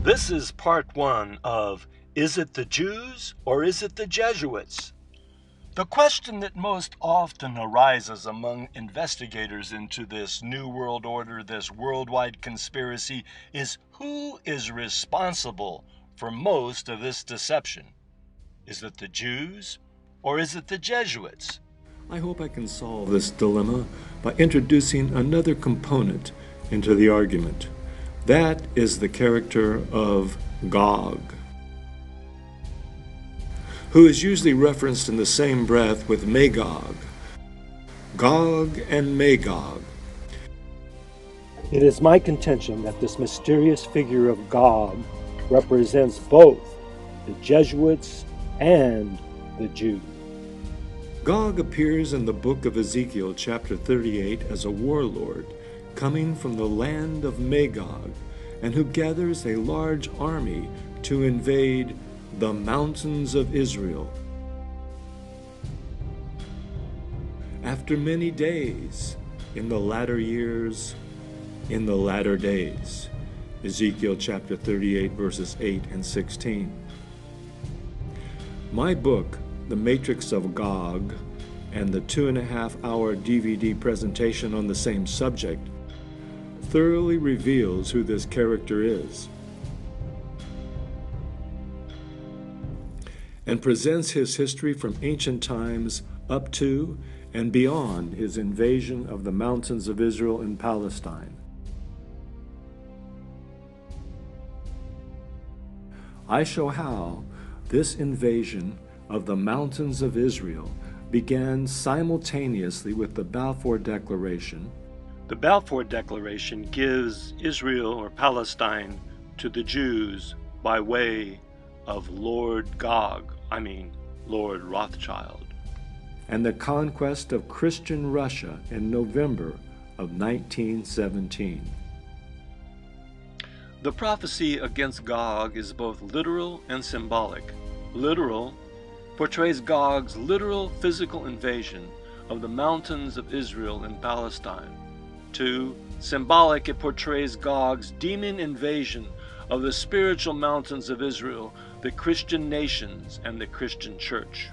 This is part one of Is it the Jews or is it the Jesuits? The question that most often arises among investigators into this New World Order, this worldwide conspiracy, is who is responsible for most of this deception? Is it the Jews or is it the Jesuits? I hope I can solve this dilemma by introducing another component into the argument. That is the character of Gog, who is usually referenced in the same breath with Magog. Gog and Magog. It is my contention that this mysterious figure of Gog represents both the Jesuits and the Jews. Gog appears in the book of Ezekiel, chapter 38, as a warlord coming from the land of Magog, and who gathers a large army to invade the mountains of Israel. After many days, in the latter years, in the latter days. Ezekiel chapter 38, verses 8 and 16. My book, The Matrix of Gog, and the 2.5-hour DVD presentation on the same subject thoroughly reveals who this character is and presents his history from ancient times up to and beyond his invasion of the mountains of Israel and Palestine. I show how this invasion of the mountains of Israel began simultaneously with the Balfour Declaration. The Balfour Declaration gives Israel or Palestine to the Jews by way of Lord Rothschild. And the conquest of Christian Russia in November of 1917. The prophecy against Gog is both literal and symbolic. Literal portrays Gog's literal physical invasion of the mountains of Israel and Palestine. 2. Symbolic, it portrays Gog's demon invasion of the spiritual mountains of Israel, the Christian nations, and the Christian church.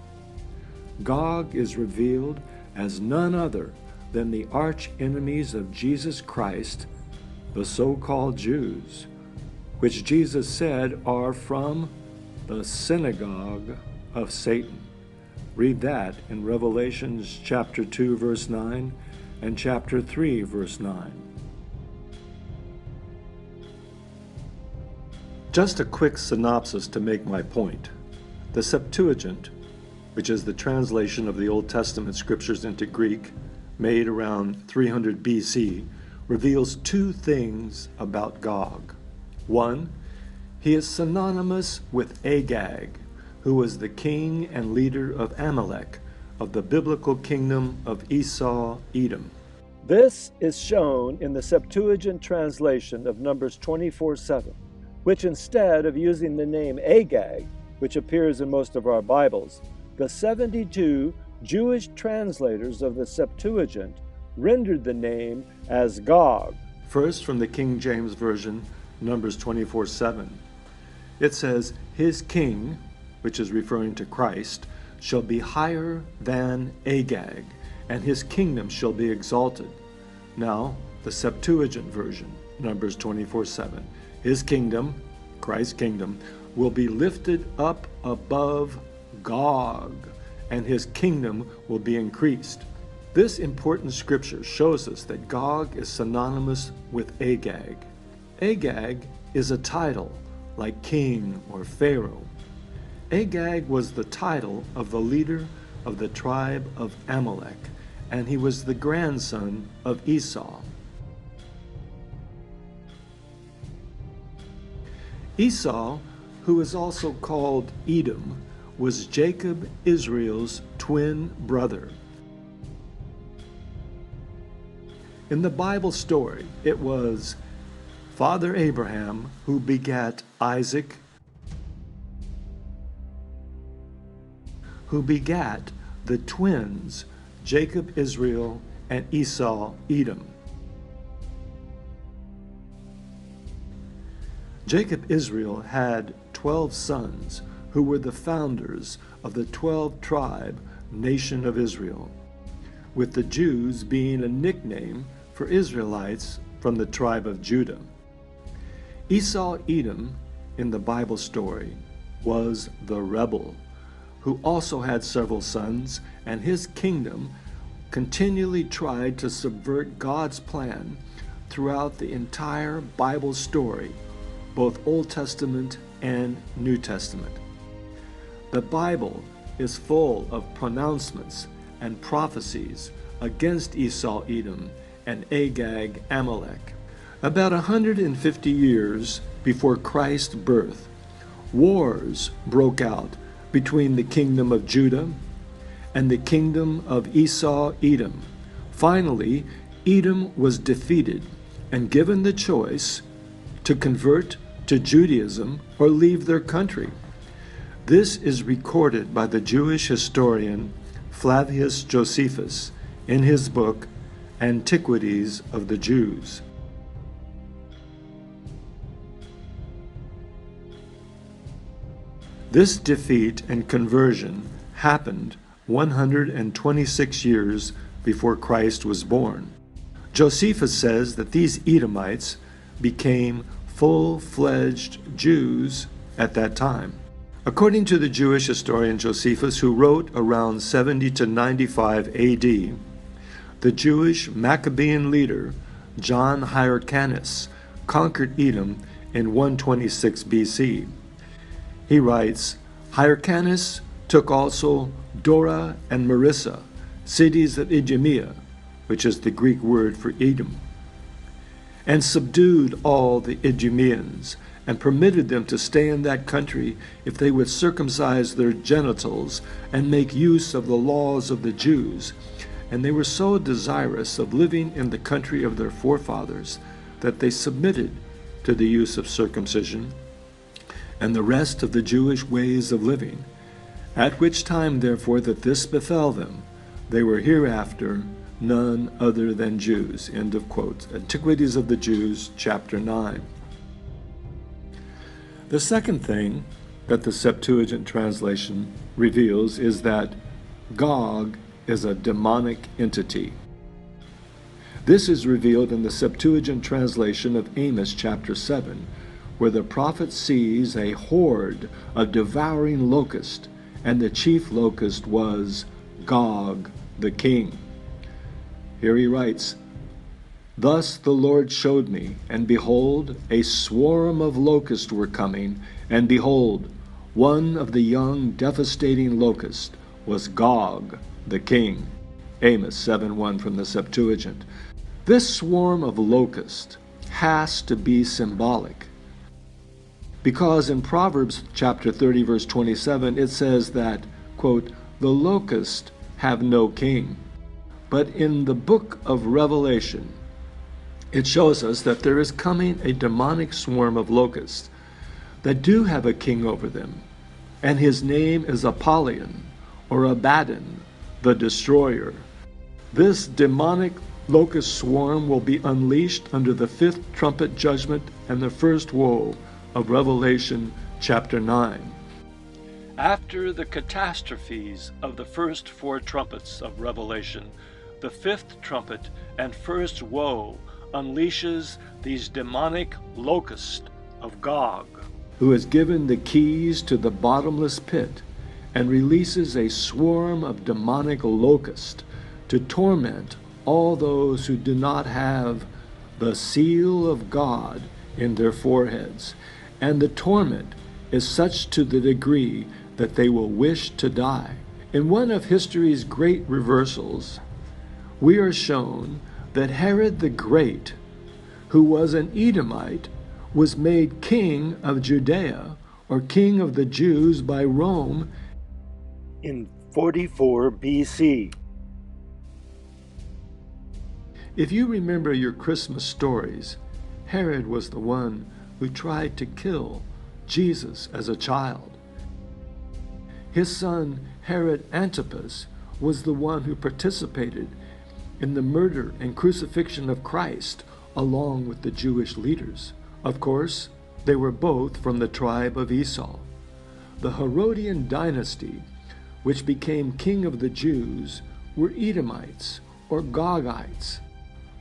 Gog is revealed as none other than the arch enemies of Jesus Christ, the so-called Jews, which Jesus said are from the Synagogue of Satan. Read that in Revelation chapter 2, verse 9, and chapter 3, verse 9. Just a quick synopsis to make my point. The Septuagint, which is the translation of the Old Testament scriptures into Greek, made around 300 BC, reveals two things about Gog. One, he is synonymous with Agag, who was the king and leader of Amalek, of the biblical kingdom of Esau, Edom. This is shown in the Septuagint translation of Numbers 24:7, which instead of using the name Agag, which appears in most of our Bibles, the 72 Jewish translators of the Septuagint rendered the name as Gog. First, from the King James Version, Numbers 24:7. It says, his king, which is referring to Christ, shall be higher than Agag, and his kingdom shall be exalted. Now, the Septuagint version, Numbers 24:7. His kingdom, Christ's kingdom, will be lifted up above Gog, and his kingdom will be increased. This important scripture shows us that Gog is synonymous with Agag. Agag is a title, like king or pharaoh. Agag was the title of the leader of the tribe of Amalek, and he was the grandson of Esau. Esau, who is also called Edom, was Jacob, Israel's twin brother. In the Bible story, it was Father Abraham who begat Isaac, who begat the twins Jacob, Israel, and Esau, Edom. Jacob Israel had 12 sons who were the founders of the 12-tribe nation of Israel, with the Jews being a nickname for Israelites from the tribe of Judah. Esau Edom, in the Bible story, was the rebel, who also had several sons, and his kingdom continually tried to subvert God's plan throughout the entire Bible story, both Old Testament and New Testament. The Bible is full of pronouncements and prophecies against Esau Edom and Agag Amalek. About 150 years before Christ's birth, wars broke out between the kingdom of Judah and the kingdom of Esau Edom. Finally, Edom was defeated and given the choice to convert to Judaism or leave their country. This is recorded by the Jewish historian Flavius Josephus in his book Antiquities of the Jews. This defeat and conversion happened 126 years before Christ was born. Josephus says that these Edomites became full-fledged Jews at that time. According to the Jewish historian Josephus, who wrote around 70 to 95 AD, the Jewish Maccabean leader John Hyrcanus conquered Edom in 126 BC. He writes, Hyrcanus took also Dora and Marissa, cities of Idumea, which is the Greek word for Edom, and subdued all the Idumeans, and permitted them to stay in that country if they would circumcise their genitals and make use of the laws of the Jews. And they were so desirous of living in the country of their forefathers that they submitted to the use of circumcision and the rest of the Jewish ways of living, at which time, therefore, that this befell them, they were hereafter none other than Jews. End of quote. Antiquities of the Jews, chapter 9. The second thing that the Septuagint translation reveals is that Gog is a demonic entity. This is revealed in the Septuagint translation of Amos chapter 7, where the prophet sees a horde of devouring locusts, and the chief locust was Gog the king. Here he writes, Thus the Lord showed me, and behold, a swarm of locusts were coming, and behold, one of the young devastating locusts was Gog the king. Amos 7:1 from the Septuagint. This swarm of locusts has to be symbolic, because in Proverbs chapter 30 verse 27 it says that, quote, the locusts have no king. But in the book of Revelation, it shows us that there is coming a demonic swarm of locusts that do have a king over them, and his name is Apollyon, or Abaddon, the destroyer. This demonic locust swarm will be unleashed under the fifth trumpet judgment and the first woe of Revelation chapter 9. After the catastrophes of the first four trumpets of Revelation, the fifth trumpet and first woe unleashes these demonic locusts of Gog, who is given the keys to the bottomless pit, and releases a swarm of demonic locusts to torment all those who do not have the seal of God in their foreheads. And the torment is such to the degree that they will wish to die. In one of history's great reversals, we are shown that Herod the Great, who was an Edomite, was made king of Judea, or king of the Jews, by Rome in 44 BC. If you remember your Christmas stories, Herod was the one who tried to kill Jesus as a child. His son Herod Antipas was the one who participated in the murder and crucifixion of Christ along with the Jewish leaders. Of course, They were both from the tribe of Esau. The Herodian dynasty, which became king of the Jews, were Edomites or Gogites.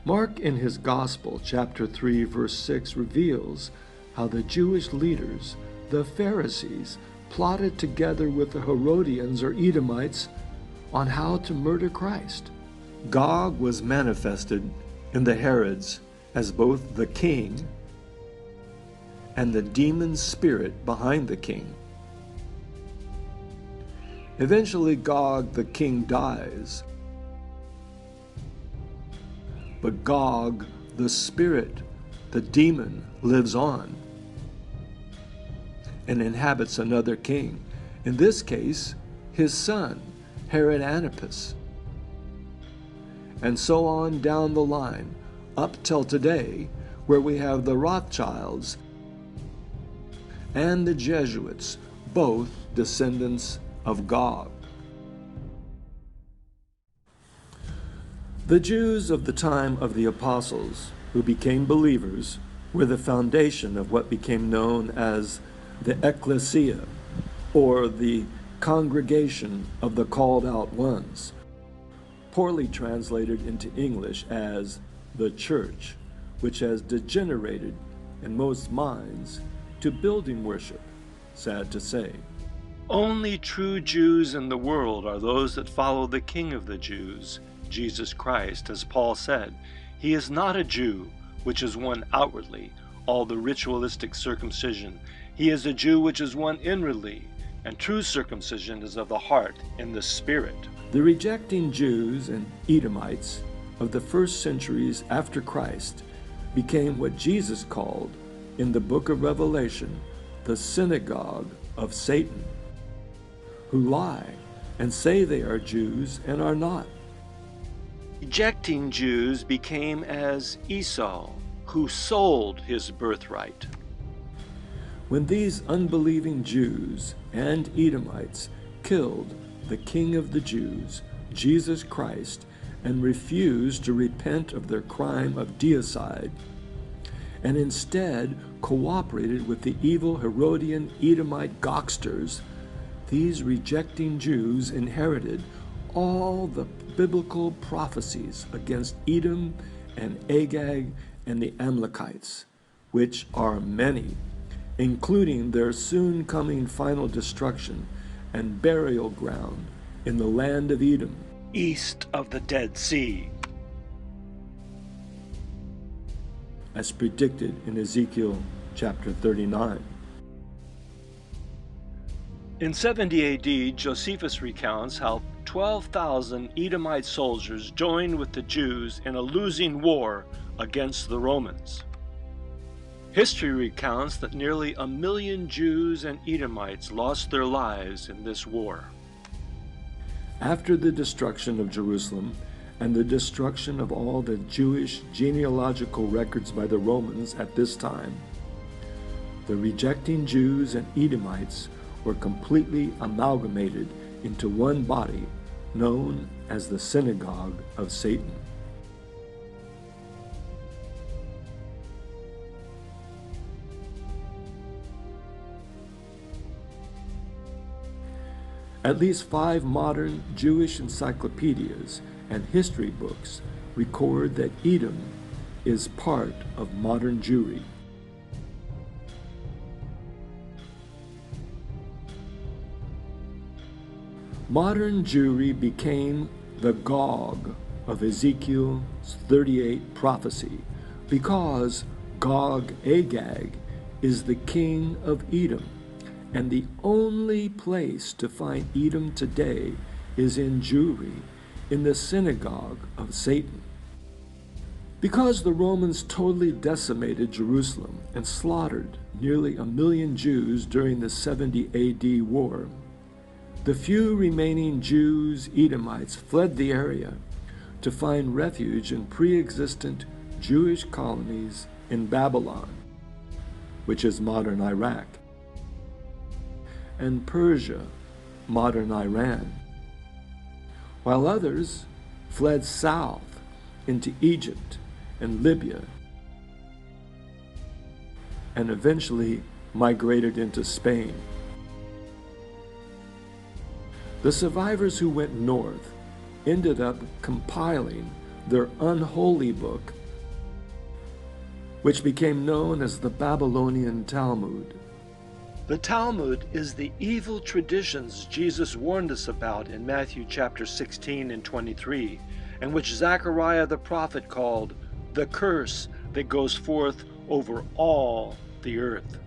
Mark in his Gospel, chapter 3, verse 6, reveals how the Jewish leaders, the Pharisees, plotted together with the Herodians or Edomites on how to murder Christ. Gog was manifested in the Herods as both the king and the demon spirit behind the king. Eventually, Gog the king dies, but Gog the spirit, the demon, lives on and inhabits another king, in this case, his son, Herod Antipas. And so on down the line, up till today, where we have the Rothschilds and the Jesuits, both descendants of Gog. The Jews of the time of the apostles, who became believers, were the foundation of what became known as the ecclesia, or the congregation of the called out ones, poorly translated into English as the church, which has degenerated in most minds to building worship, sad to say. Only true Jews in the world are those that follow the King of the Jews, Jesus Christ, as Paul said. He is not a Jew, which is one outwardly, all the ritualistic circumcision. He is a Jew which is one inwardly, and true circumcision is of the heart, in the spirit. The rejecting Jews and Edomites of the first centuries after Christ became what Jesus called, in the book of Revelation, the Synagogue of Satan, who lie and say they are Jews and are not. Rejecting Jews became as Esau, who sold his birthright. When these unbelieving Jews and Edomites killed the King of the Jews, Jesus Christ, and refused to repent of their crime of deicide, and instead cooperated with the evil Herodian Edomite goksters, these rejecting Jews inherited all the biblical prophecies against Edom and Agag and the Amalekites, which are many, including their soon coming final destruction and burial ground in the land of Edom, east of the Dead Sea, as predicted in Ezekiel chapter 39. In 70 AD, Josephus recounts how 12,000 Edomite soldiers joined with the Jews in a losing war against the Romans. History recounts that nearly 1 million Jews and Edomites lost their lives in this war. After the destruction of Jerusalem and the destruction of all the Jewish genealogical records by the Romans at this time, the rejecting Jews and Edomites were completely amalgamated into one body known as the Synagogue of Satan. At least 5 modern Jewish encyclopedias and history books record that Edom is part of modern Jewry. Modern Jewry became the Gog of Ezekiel's 38 prophecy because Gog Agag is the king of Edom, and the only place to find Edom today is in Jewry, in the Synagogue of Satan. Because the Romans totally decimated Jerusalem and slaughtered nearly 1 million Jews during the 70 AD war, the few remaining Jews, Edomites, fled the area to find refuge in pre-existent Jewish colonies in Babylon, which is modern Iraq, and Persia, modern Iran, while others fled south into Egypt and Libya. and eventually migrated into Spain. The survivors who went north ended up compiling their unholy book, which became known as the Babylonian Talmud. The Talmud is the evil traditions Jesus warned us about in Matthew chapter 16 and 23, and which Zechariah the prophet called the curse that goes forth over all the earth.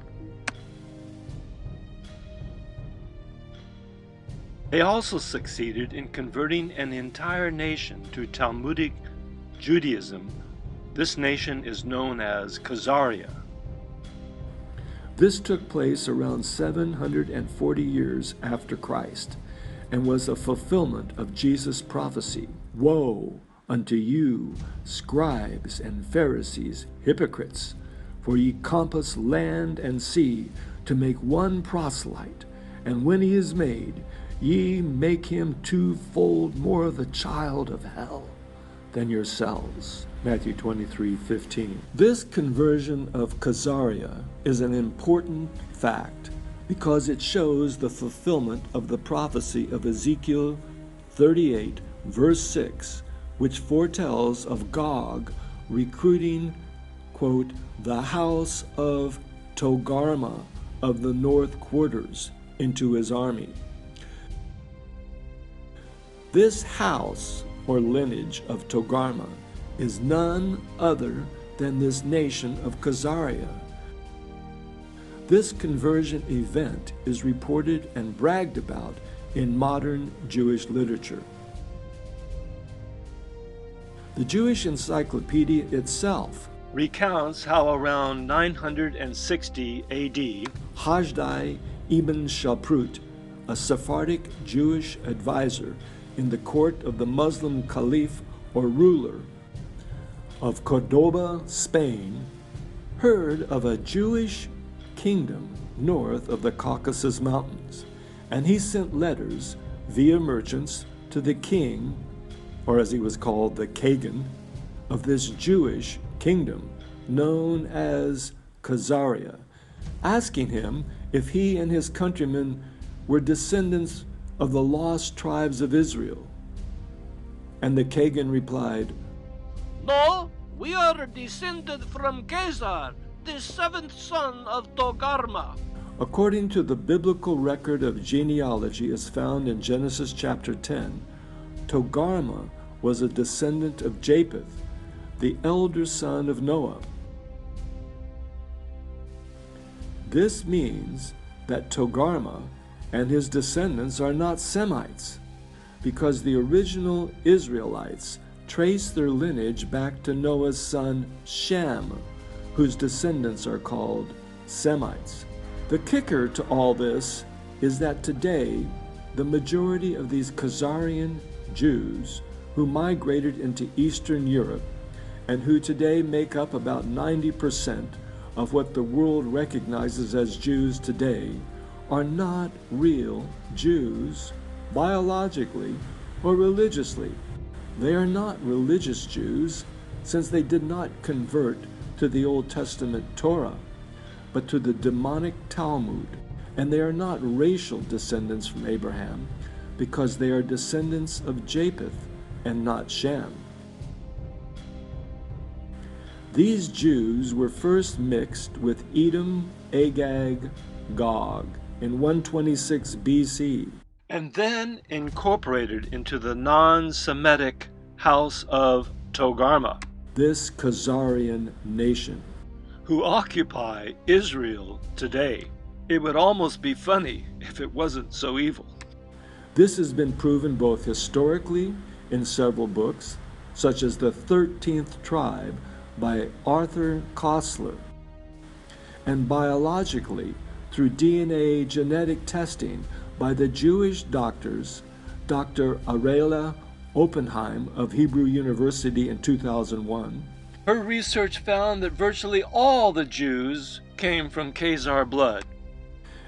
They also succeeded in converting an entire nation to Talmudic Judaism. This nation is known as Khazarian. This took place around 740 years after Christ and was a fulfillment of Jesus' prophecy. Woe unto you, scribes and Pharisees, hypocrites, for ye compass land and sea to make one proselyte, and when he is made, ye make him twofold more the child of hell than yourselves. Matthew 23:15. This conversion of Khazaria is an important fact because it shows the fulfillment of the prophecy of Ezekiel 38, verse 6, which foretells of Gog recruiting, quote, the house of Togarma of the north quarters into his army. This house or lineage of Togarma is none other than this nation of Khazaria. This conversion event is reported and bragged about in modern Jewish literature. The Jewish Encyclopedia itself recounts how around 960 AD, Hajdai ibn Shaprut, a Sephardic Jewish advisor in the court of the Muslim caliph or ruler of Cordoba, Spain, heard of a Jewish kingdom north of the Caucasus Mountains, and he sent letters via merchants to the king, or as he was called, the Kagan, of this Jewish kingdom known as Khazaria, asking him if he and his countrymen were descendants of the lost tribes of Israel. And the Kagan replied, No, we are descended from Khazar, the seventh son of Togarma. According to the biblical record of genealogy as found in Genesis chapter 10, Togarma was a descendant of Japheth, the elder son of Noah. This means that Togarma and his descendants are not Semites, because the original Israelites trace their lineage back to Noah's son Shem, whose descendants are called Semites. The kicker to all this is that today, the majority of these Khazarian Jews who migrated into Eastern Europe and who today make up about 90% of what the world recognizes as Jews today are not real Jews biologically or religiously. They are not religious Jews since they did not convert to the Old Testament Torah, but to the demonic Talmud, and they are not racial descendants from Abraham because they are descendants of Japheth and not Shem. These Jews were first mixed with Edom, Agag, Gog in 126 BC, and then incorporated into the non-Semitic house of Togarma, this Khazarian nation, who occupy Israel today. It would almost be funny if it wasn't so evil. This has been proven both historically in several books, such as The 13th Tribe by Arthur Koestler, and biologically through DNA genetic testing by the Jewish doctors Dr. Arela Oppenheim of Hebrew University in 2001. Her research found that virtually all the Jews came from Khazar blood,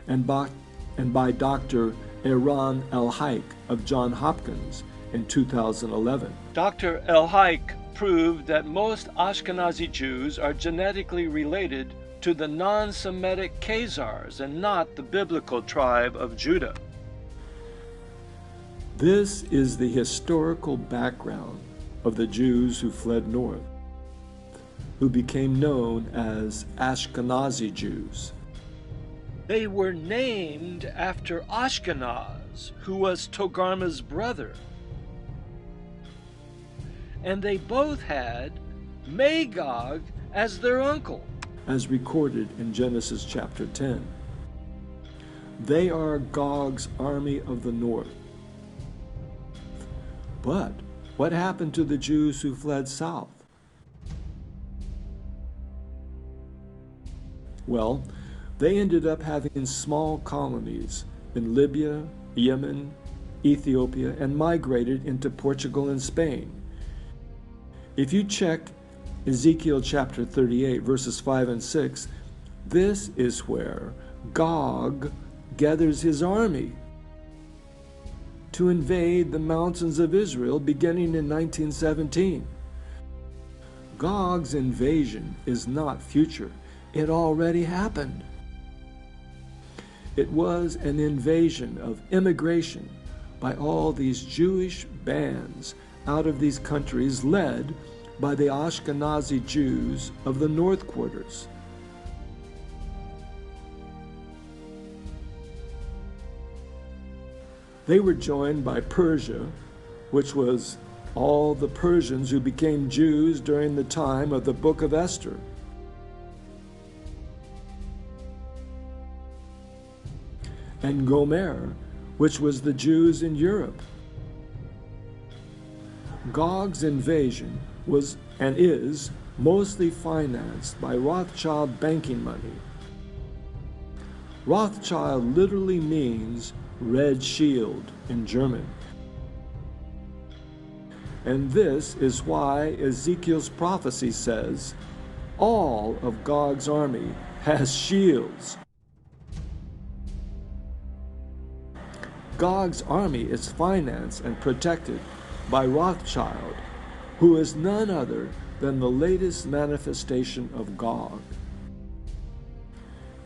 and by Dr. Eran El-Haik of Johns Hopkins in 2011. Dr. El-Haik proved that most Ashkenazi Jews are genetically related to the non-Semitic Khazars and not the biblical tribe of Judah. This is the historical background of the Jews who fled north, who became known as Ashkenazi Jews. They were named after Ashkenaz, who was Togarmah's brother. And they both had Magog as their uncle, as recorded in Genesis chapter 10. They are Gog's army of the north. But what happened to the Jews who fled south? Well, they ended up having small colonies in Libya, Yemen, Ethiopia, and migrated into Portugal and Spain. If you check Ezekiel chapter 38, verses 5 and 6, this is where Gog gathers his army to invade the mountains of Israel beginning in 1917. Gog's invasion is not future. It already happened. It was an invasion of immigration by all these Jewish bands out of these countries led by the Ashkenazi Jews of the North Quarters. They were joined by Persia, which was all the Persians who became Jews during the time of the book of Esther. And Gomer, which was the Jews in Europe. Gog's invasion was and is mostly financed by Rothschild banking money. Rothschild literally means red shield in German. And this is why Ezekiel's prophecy says, all of Gog's army has shields. Gog's army is financed and protected by Rothschild, who is none other than the latest manifestation of Gog.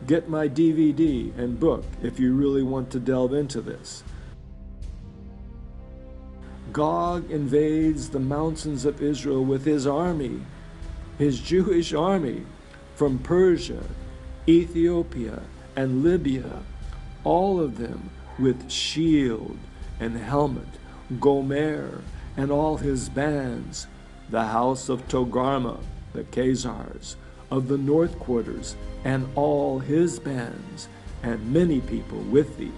Get my DVD and book if you really want to delve into this. Gog invades the mountains of Israel with his army, his Jewish army, from Persia, Ethiopia, and Libya, all of them with shield and helmet, Gomer and all his bands, the house of Togarmah, the Khazars, of the North Quarters, and all his bands, and many people with thee.